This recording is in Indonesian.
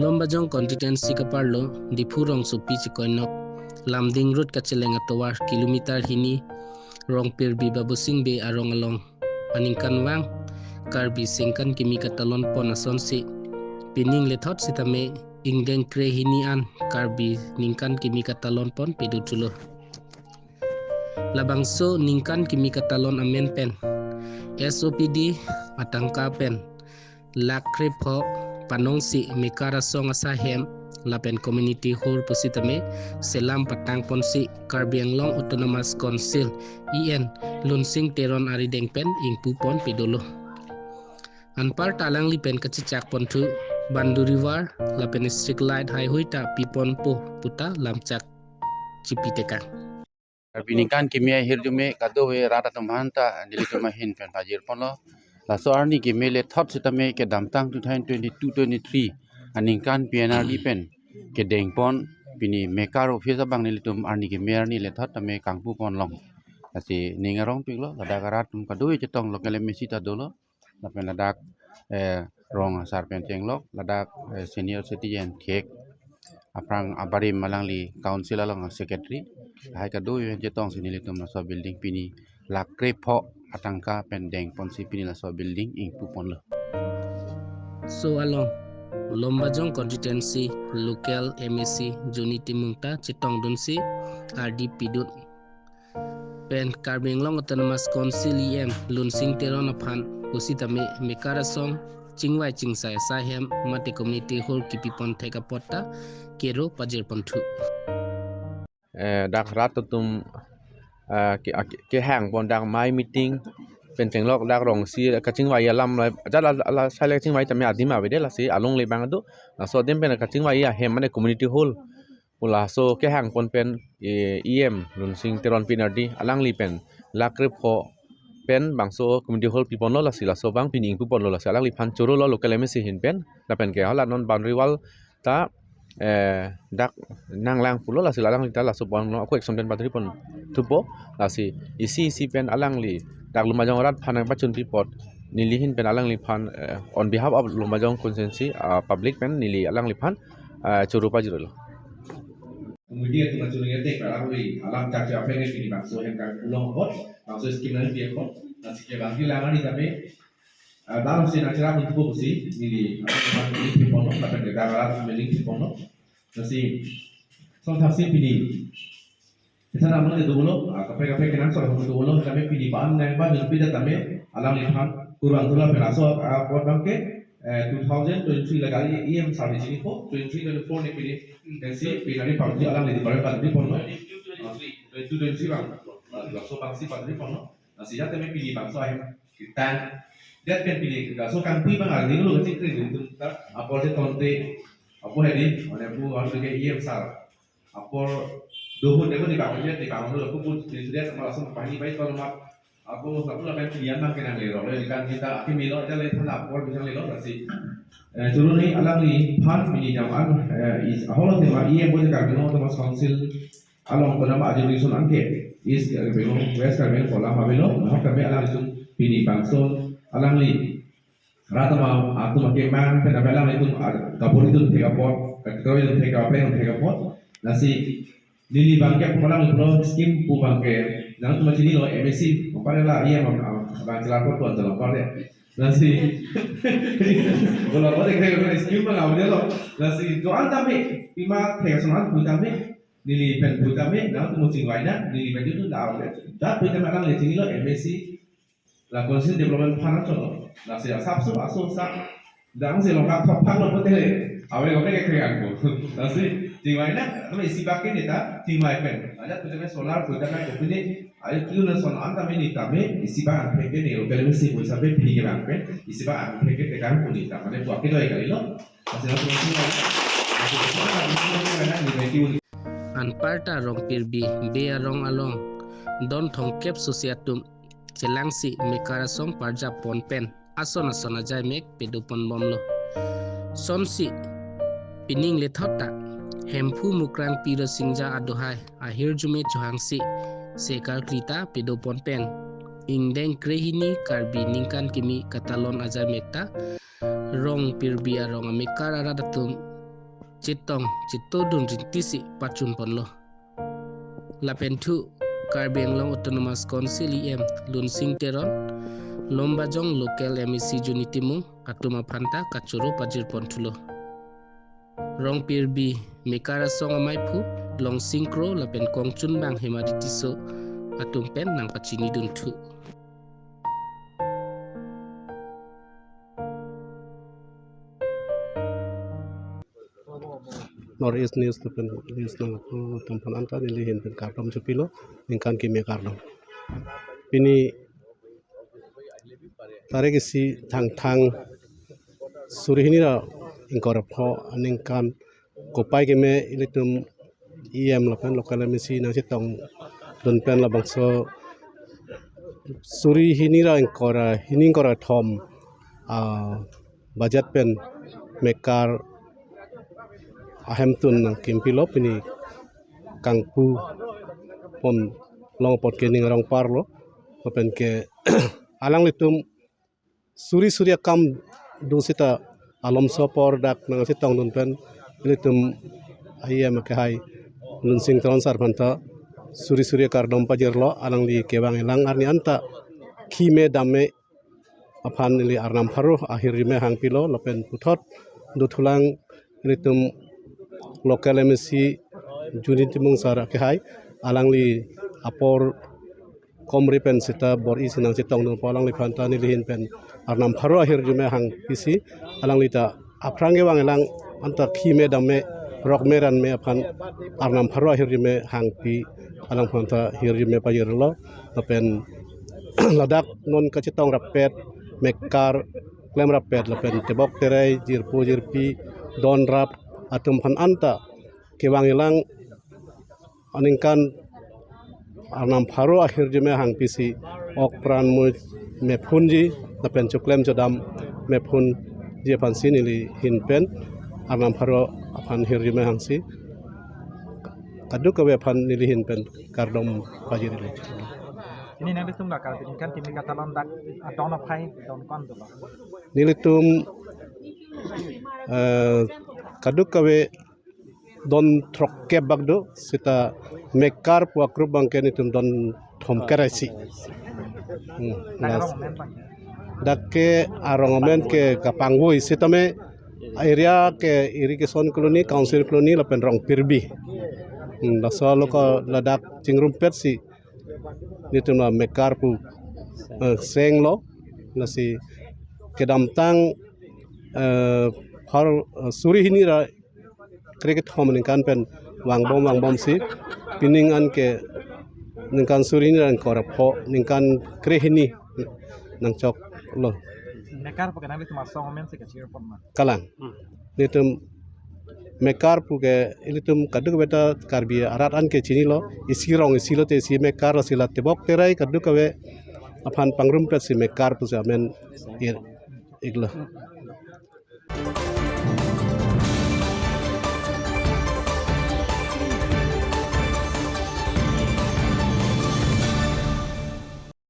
lomba jong constituency ka parlo dipu rong supi chikoinok lamding road ka chelenga towar kilometer hini rong pirbi babusing be arong along paningkan wang karbi sengkan kimi katalon ponason si pining lethot sitame ingdeng kre hini an karbi ningkan kimi katalon pon pedutulo labangso ningkan kimi katalon amen pen SOPD atangka pen lakre pho panong si mekara song asa hem lapen community hall pusitame selam patang ponsi Karbi Anglong Autonomous Council EN lunsing teron ari dengpen ingpu pon pedolo anpar talang lipen kacicak pontu banduriwar lapen street light highway ta pipon po puta lamcak cipiteka Binikan kimia hirjume kadowe rata tumhanta dilitumahin pen pajir pono la soarni kimele thot sitame ke damtang 2022-23 aningkan PNRD pen ke dengpon pini mekaro fiesa bang nilitum arni kimia ni le thot tame kangpu pon long asi ningarong piglo ladak arat tum kadowe cetong lokale mesita dolo lapen ladak rong sarpen tenglok ladak senior citizen kek aprang abari malangli council along secretary hai kadowe cetong sinilitum na so building pini lakre pho atangka pendeng ponsi pini la so building ing pupon lo so along lomba jong constituency local MEC Juniti Mungta Cetong Dunsi RD Pidut pen Karbi Anglong Autonomous Council EM lunsing teron aphan usitame mekara song chingwai chingsai sahem mate community hall kipipon theka potta kero pajir pontu dak ratatum ke hang pon dak mai meeting pen tenglok dak rong si kaching wai alam la jala ala sale kaching wai tamya adima bede la si along le bang adu so dem pen kaching wai ya hem mane community hall pula so ke hang pon pen EM lunsing teron pinardi alang li pen lakre pho pen bangso community hall pipon lo la si la so bang pining pupon lo la si alang li phan churu lo local MSC hin pen la pen ke hala non boundary wall ta dak nang lang pulo la si alang li ta la so bang no aku example bateri pon tupo la si isi pen alang li dak lumajong rat phanang pachun report nilihin pen alang li phan on behalf of lumajong constituency public pen nili alang li phan churupa jirolo kemudian tugas suruhnya tek melalui alam cak apa yang ini maksud yang kami ulang hot maksud skim nanti dia hot nasi kebangkit langan di tapi dalam sin acara untuk busi nili apa yang di pono pada negara milik di pono nasi soal tafsir pilih kita nama itu dulu kafe kenan soal itu dulu kami pilih bahan yang bahan lebih datame alam lihat kurang tulah berasal buat bangke 2023 lagi EM service ini kok 2024 nih pilih nasi pilih pagi alam di bawah pada di pono 2023 bang langsung bangsi pada di pono nasi jatuh kami pilih bangsa yang kita dia kan pilih so kan pi bang ada dulu kecil itu apa sih konte apa hari mana bu harus ke EM sar apa dohun dia di bangun dulu aku pun dia langsung pagi baik kalau aku satu lah pilihan bang kena lelo le kan kita aki milo aja le tanda por bisa lelo nasi dulu ni alang ni pan mini jaman is aholo tema EM boleh Karbi Anglong Autonomous Council along nama ajudan angke is belum west Karbi Anglong pola mabelo nah kami alang itu pini bangson alang li rata mau aku makai man pen alang itu kapur itu tiga pot kalau itu tiga pot nasi lili bangke pemenang itu skim pu bangke dan tu macam ni loh MSC kemarin lah iya bang celapor tuan celapor deh nasi kalau orang kita skim bang awalnya loh nasi doan tapi lima tiga semangat pun tapi lili pen pun tapi dan tu macam lainnya lili pen itu dah awalnya dah pun kami akan lihat ni loh MSC lah konsisten development plan tu loh nasi sabsu asu sak dan si longkap top loh pun deh awalnya kita kerjaan tu nasi Tiwainya kami isi pakai ni tak tiwai pen. Ada punya solar punya kan punya. Ada kiu na solar anta ni kami isi pakai pakai ni. Kalau mesti pun sampai pilih ke pen isi pakai pakai tekan pun ni. Mana buat kita lagi lo. Masih nak tunggu. anparta rong pirbi be arong along don thongkep sosiatum celangsi mekara song parja ponpen asona ajai mek pedupon bomlo sonsi pining lethota hempu mukrang pira singja adohai ahir jume johangsi sekal krita pedopon pen ingdeng krehini karbi ningkan kimi katalon ajai mekta rong pirbi arong mekara radatum Chitong chitodun rintisi pachun ponlo. Lapen thu Karbeng Long Autonomous Council Lunsing Teron Lombajong Local MEC Junity Mung Katuma Phanta Kachuru Pajir Pontulo Rong Pirbi Mekara Song Amaipu Long Singkro Lapen Kongchun Bang Hemaditiso Atumpen Nang Pachini Duntu Northeast News pen news nang tempat anta nilihin pen kardom cepilo ningkan kimia kardom. Ini tarik isi thang suri ini la ingkorap ho ningkan kopai kime ilitum IM lapen lokal emisi nang sitong don pen la bangso suri ini la ingkora thom budget pen mekar ahem tun nang kimpilo pini kangpu pon long pot kening rong parlo open ke alang litum suri kam dusita alom sopor dak nang sitong dun pen litum ayam ke hai lunsing transfer banta suri kardom pajirlo alang li kebang elang arni anta kime dame apan li arnam paruh akhir rime hang pilo lopen puthot dutulang litum local emisi junit mung sara ke hai alang li apor komri pen sita bor isi nang sitong no palang li phanta ni lihin pen arnam pharo ahir jume hang pisi alang li ta aprange wang elang anta khime dame rok meran me aphan arnam pharo ahir jume hang pi alang phanta hir jume pajirlo pen ladak non ka sitong rapet mekar klem rapet lapen tebok terai jirpi don rap atum pan anta kewangilang aningkan arnam pharo akhir jume hang pisi ok pran mu mephunji lapen chuklem chodam mephun je pan sinili hinpen arnam pharo apan hir jume hang si kaduk ke pan nili hinpen kardom pajiri ini nanti tum bakal kan tim katalon dak don apai don kon tu nilitum kaduk kawe don trokke bagdo sita mekar puakru bangken itum don thom karaisi dakke arongomen ke kapangwo isitame area ke irrigation colony council colony lapen rong pirbi dasalo ko ladak cingrum persi nitum na mekar pu senglo nasi kedamtang har suri hinira cricket home ningkan pen wang bom si pining an ke ningkan suri hinira korap ho ningkan krehini nang chok lo nekar pakai nanti cuma song men sekecil pun mah kalang nitum mekar pu ke ilitum kaduk beta karbi arat an ke chini lo isirong isilo te si mekar sila tebok terai kaduk we aphan pangrum pe si mekar pu amen iglo